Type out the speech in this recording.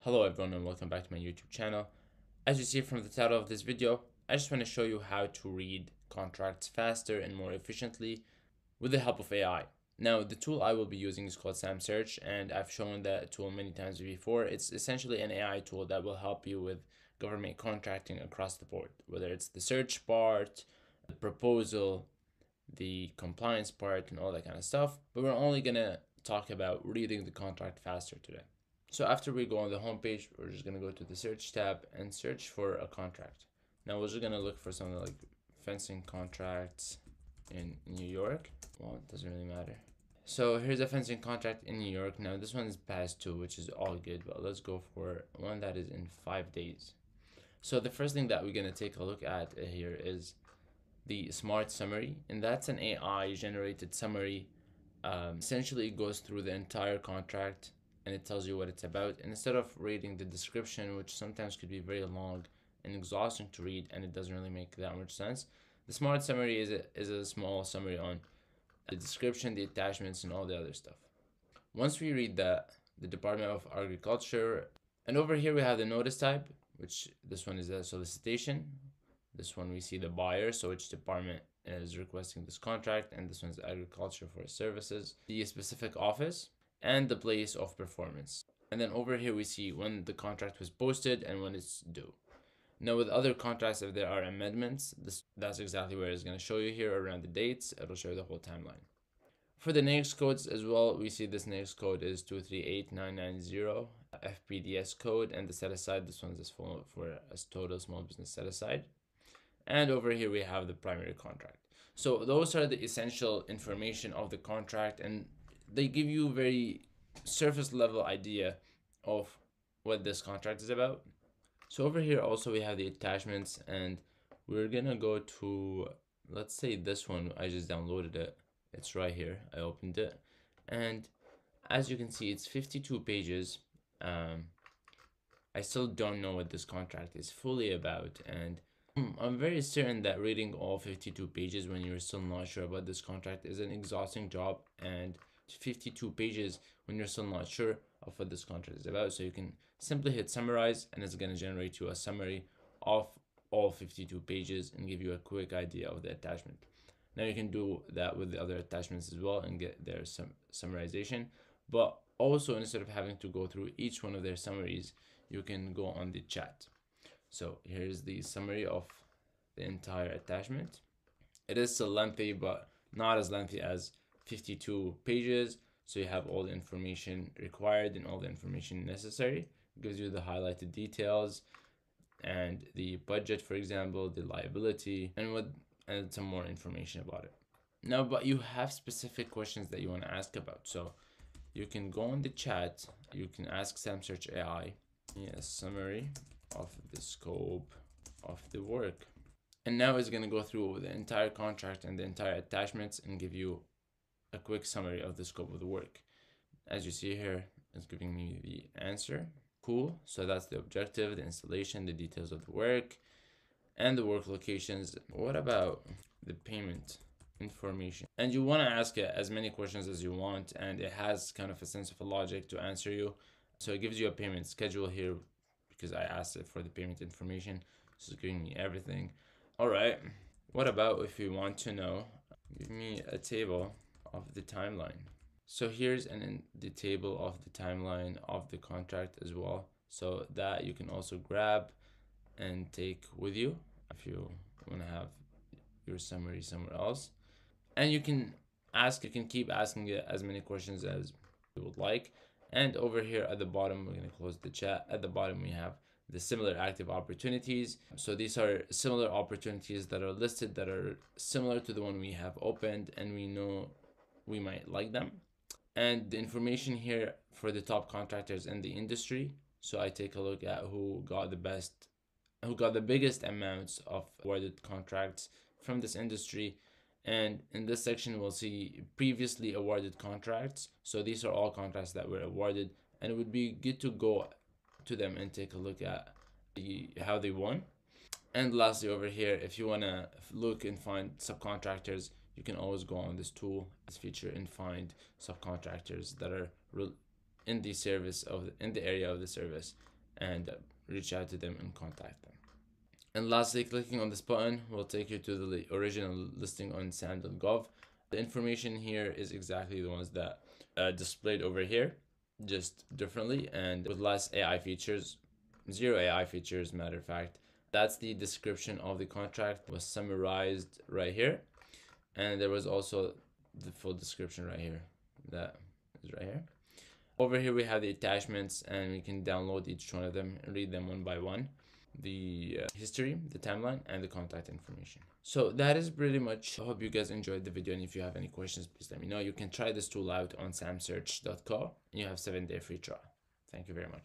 Hello everyone and welcome back to my YouTube channel. As you see from the title of this video, I just want to show you how to read contracts faster and more efficiently with the help of AI. Now, the tool I will be using is called SamSearch, and I've shown that tool many times before. It's essentially an AI tool that will help you with government contracting across the board, whether it's the search part, the proposal, the compliance part, and all that kind of stuff. But we're only going to talk about reading the contract faster today. So after we go on the home page, we're just going to go to the search tab and search for a contract. Now we're just going to look for something like fencing contracts in New York. Well, it doesn't really matter. So here's a fencing contract in New York. Now this one is past 2, which is all good, but let's go for one that is in 5 days. So the first thing that we're going to take a look at here is the smart summary, and that's an AI generated summary. Essentially it goes through the entire contract and it tells you what it's about, and instead of reading the description, which sometimes could be very long and exhausting to read and it doesn't really make that much sense, the smart summary is a small summary on the description, the attachments, and all the other stuff. Once we read the Department of Agriculture, and over here we have the notice type, which this one is a solicitation. This one we see the buyer, so which department is requesting this contract, and this one's agriculture for services, the specific office, and the place of performance. And then over here we see when the contract was posted and when it's due. Now with other contracts, if there are amendments, that's exactly where it's going to show you here around the dates. It'll show you the whole timeline. For the NAICS codes as well, we see this NAICS code is 238990 FPDS code, and the set aside, this one's for a total small business set aside. And over here we have the primary contract. So those are the essential information of the contract, and they give you a very surface level idea of what this contract is about. So over here also we have the attachments, and we're gonna go to, let's say this one. I just downloaded it. It's right here. I opened it, and as you can see, it's 52 pages. I still don't know what this contract is fully about, and I'm very certain that reading all 52 pages when you're still not sure about this contract is an exhausting job, and 52 pages when you're still not sure of what this contract is about. So you can simply hit summarize, and it's going to generate you a summary of all 52 pages and give you a quick idea of the attachment. Now you can do that with the other attachments as well and get their summarization, but also instead of having to go through each one of their summaries, you can go on the chat. So here's the summary of the entire attachment. It is still lengthy, but not as lengthy as 52 pages. So you have all the information required and all the information necessary. It gives you the highlighted details and the budget, for example, the liability, and some more information about it. Now, but you have specific questions that you want to ask about. So you can go on the chat, you can ask SamSearch AI, summary of the scope of the work, and now it's going to go through the entire contract and the entire attachments and give you a quick summary of the scope of the work. As you see here, it's giving me the answer. Cool. So that's the objective, the installation, the details of the work, and the work locations. What about the payment information? And you want to ask it as many questions as you want, and it has kind of a sense of a logic to answer you. So it gives you a payment schedule here, because I asked it for the payment information. So it's giving me everything. All right, what about if we want to know, give me a table of the timeline. So here's the table of the timeline of the contract as well, so that you can also grab and take with you if you want to have your summary somewhere else. And you can keep asking it as many questions as you would like. And over here at the bottom, we're going to close the chat. At the bottom, we have the similar active opportunities. So these are similar opportunities that are listed that are similar to the one we have opened, and we know we might like them. And the information here for the top contractors in the industry. So I take a look at who got the biggest amounts of awarded contracts from this industry. And in this section, we'll see previously awarded contracts. So these are all contracts that were awarded, and it would be good to go to them and take a look at how they won. And lastly, over here, if you want to look and find subcontractors, you can always go on this tool, this feature, and find subcontractors that are in the area of the service, and reach out to them and contact them. And lastly, clicking on this button will take you to the original listing on sam.gov. The information here is exactly the ones that displayed over here, just differently and with less AI features, zero AI features, matter of fact. That's the description of the contract was summarized right here. And there was also the full description right here. That is right here. Over here we have the attachments, and we can download each one of them and read them one by one. The history, the timeline, and the contact information. So that is pretty much. I hope you guys enjoyed the video, and if you have any questions, please let me know. You can try this tool out on samsearch.co, and you have 7-day free trial. Thank you very much.